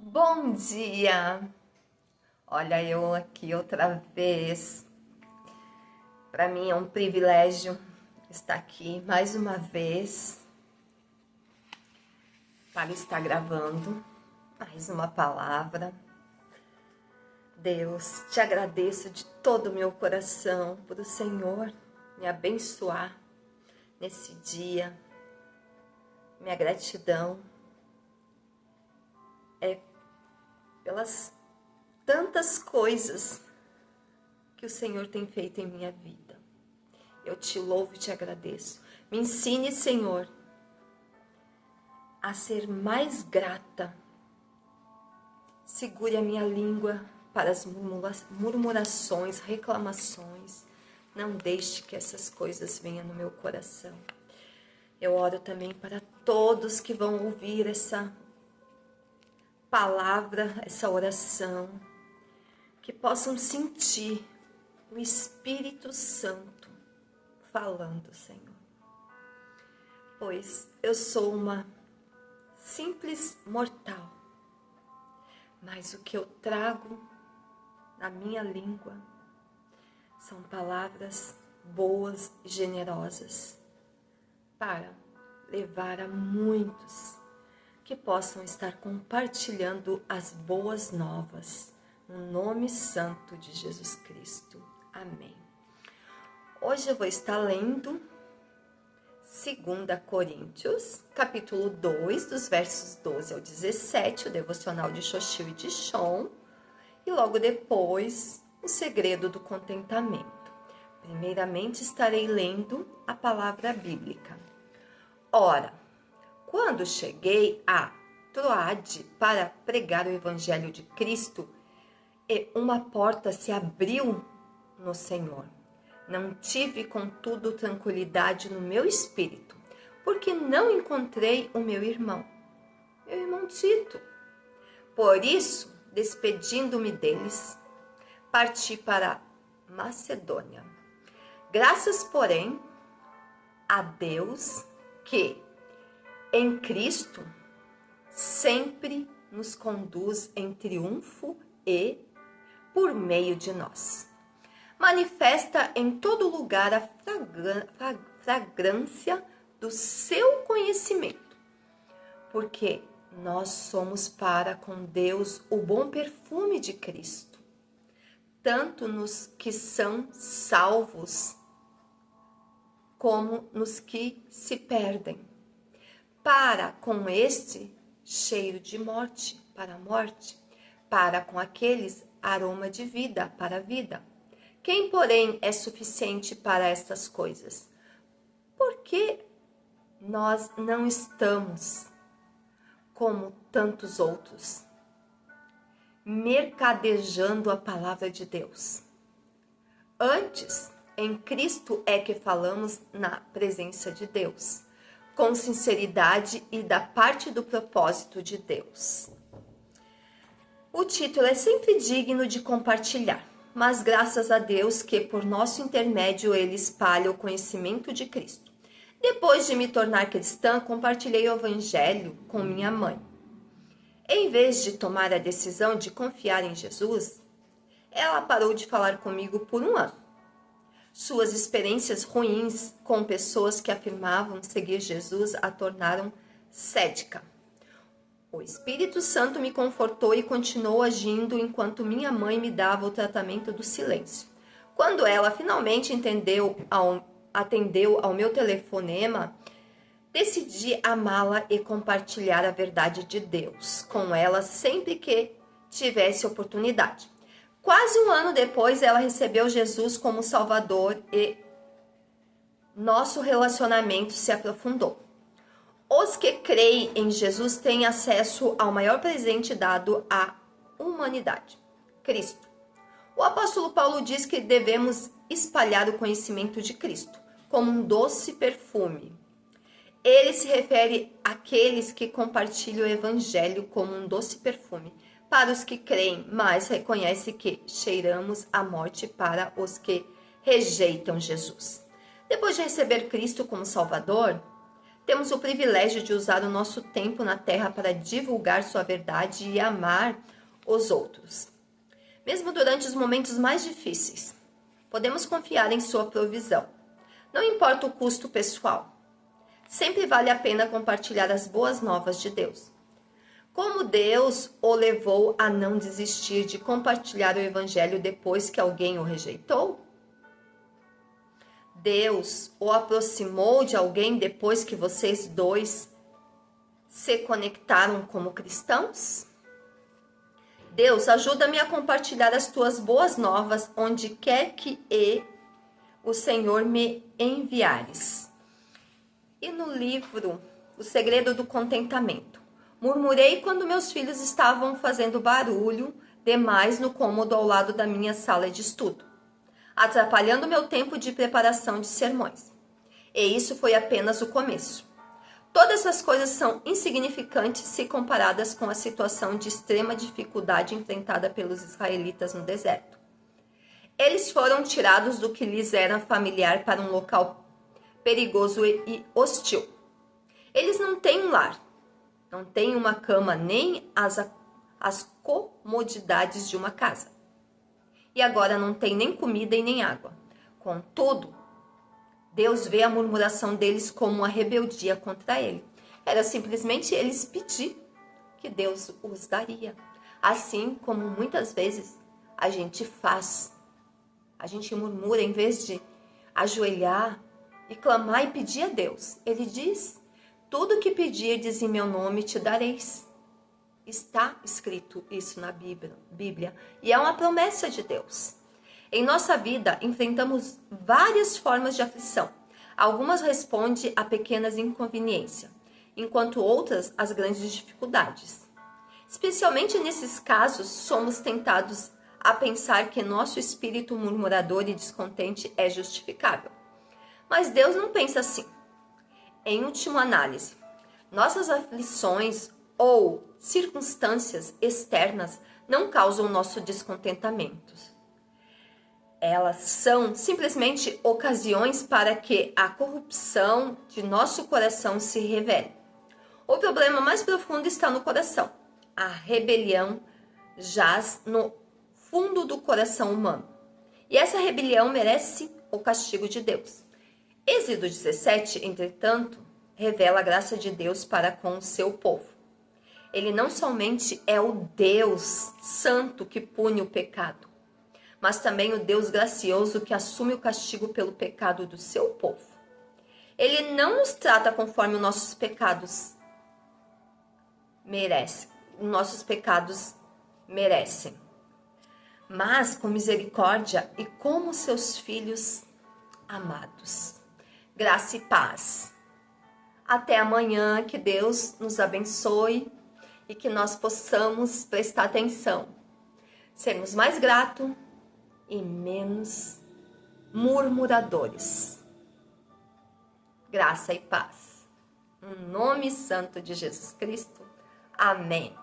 Bom dia! Olha, eu aqui outra vez. Para mim é um privilégio estar aqui mais uma vez para estar gravando mais uma palavra. Deus, te agradeço de todo o meu coração por o Senhor me abençoar nesse dia. Minha gratidão é pelas tantas coisas que o Senhor tem feito em minha vida. Eu te louvo e te agradeço. Me ensine, Senhor, a ser mais grata. Segure a minha língua para as murmurações, reclamações. Não deixe que essas coisas venham no meu coração. Eu oro também para todos que vão ouvir essa palavra, essa oração, que possam sentir o Espírito Santo falando, Senhor. Pois eu sou uma simples mortal, mas o que eu trago na minha língua são palavras boas e generosas para levar a muitos que possam estar compartilhando as boas novas, no nome santo de Jesus Cristo. Amém. Hoje eu vou estar lendo 2 Coríntios, capítulo 2, dos versos 12 ao 17, o devocional de Xochitl e de Chon, e logo depois, o segredo do contentamento. Primeiramente estarei lendo a palavra bíblica. Ora, quando cheguei a Troade para pregar o evangelho de Cristo, e uma porta se abriu no Senhor. Não tive, contudo, tranquilidade no meu espírito, porque não encontrei o meu irmão Tito. Por isso, despedindo-me deles, parti para Macedônia. Graças, porém, a Deus que, em Cristo, sempre nos conduz em triunfo e por meio de nós. Manifesta em todo lugar a fragrância do seu conhecimento, porque nós somos para com Deus o bom perfume de Cristo, tanto nos que são salvos, como nos que se perdem. Para com este, cheiro de morte, para a morte, para com aqueles, aroma de vida, para a vida. Quem, porém, é suficiente para estas coisas? Porque nós não estamos, como tantos outros, mercadejando a palavra de Deus. Antes, em Cristo é que falamos na presença de Deus, com sinceridade e da parte do propósito de Deus. O título é sempre digno de compartilhar, mas graças a Deus que por nosso intermédio ele espalha o conhecimento de Cristo. Depois de me tornar cristã, compartilhei o evangelho com minha mãe. Em vez de tomar a decisão de confiar em Jesus, ela parou de falar comigo por um ano. Suas experiências ruins com pessoas que afirmavam seguir Jesus a tornaram cética. O Espírito Santo me confortou e continuou agindo enquanto minha mãe me dava o tratamento do silêncio. Quando ela finalmente atendeu ao meu telefonema, decidi amá-la e compartilhar a verdade de Deus com ela sempre que tivesse oportunidade. Quase um ano depois, ela recebeu Jesus como Salvador e nosso relacionamento se aprofundou. Os que creem em Jesus têm acesso ao maior presente dado à humanidade, Cristo. O apóstolo Paulo diz que devemos espalhar o conhecimento de Cristo como um doce perfume. Ele se refere àqueles que compartilham o evangelho como um doce perfume para os que creem, mas reconhece que cheiramos a morte para os que rejeitam Jesus. Depois de receber Cristo como Salvador, Temos o privilégio de usar o nosso tempo na terra para divulgar sua verdade e amar os outros. Mesmo durante os momentos mais difíceis, podemos confiar em sua provisão. Não importa o custo pessoal. Sempre vale a pena compartilhar as boas novas de Deus. Como Deus o levou a não desistir de compartilhar o evangelho depois que alguém o rejeitou? Deus o aproximou de alguém depois que vocês dois se conectaram como cristãos? Deus, ajuda-me a compartilhar as tuas boas novas onde quer que o Senhor me enviares. E no livro O Segredo do Contentamento. Murmurei quando meus filhos estavam fazendo barulho demais no cômodo ao lado da minha sala de estudo, atrapalhando meu tempo de preparação de sermões. E isso foi apenas o começo. Todas essas coisas são insignificantes se comparadas com a situação de extrema dificuldade enfrentada pelos israelitas no deserto. Eles foram tirados do que lhes era familiar para um local perigoso e hostil. Eles não têm um lar, não têm uma cama, nem as comodidades de uma casa. E agora não tem nem comida e nem água. Contudo, Deus vê a murmuração deles como uma rebeldia contra ele. Era simplesmente eles pedir que Deus os daria. Assim como muitas vezes a gente faz. A gente murmura em vez de ajoelhar e clamar e pedir a Deus. Ele diz, tudo que pedirdes em meu nome te dareis. Está escrito isso na Bíblia. E é uma promessa de Deus. Em nossa vida, enfrentamos várias formas de aflição. Algumas respondem a pequenas inconveniências, enquanto outras às grandes dificuldades. Especialmente nesses casos, somos tentados a pensar que nosso espírito murmurador e descontente é justificável. Mas Deus não pensa assim. Em última análise, nossas aflições ou circunstâncias externas não causam nosso descontentamento. Elas são simplesmente ocasiões para que a corrupção de nosso coração se revele. O problema mais profundo está no coração. A rebelião jaz no fundo do coração humano. E essa rebelião merece o castigo de Deus. Êxodo 17, entretanto, revela a graça de Deus para com o seu povo. Ele não somente é o Deus santo que pune o pecado, mas também o Deus gracioso que assume o castigo pelo pecado do seu povo. Ele não nos trata conforme os nossos pecados merecem, mas com misericórdia e como seus filhos amados. Graça e paz. Até amanhã, que Deus nos abençoe e que nós possamos prestar atenção, sermos mais gratos e menos murmuradores. Graça e paz. No nome santo de Jesus Cristo. Amém.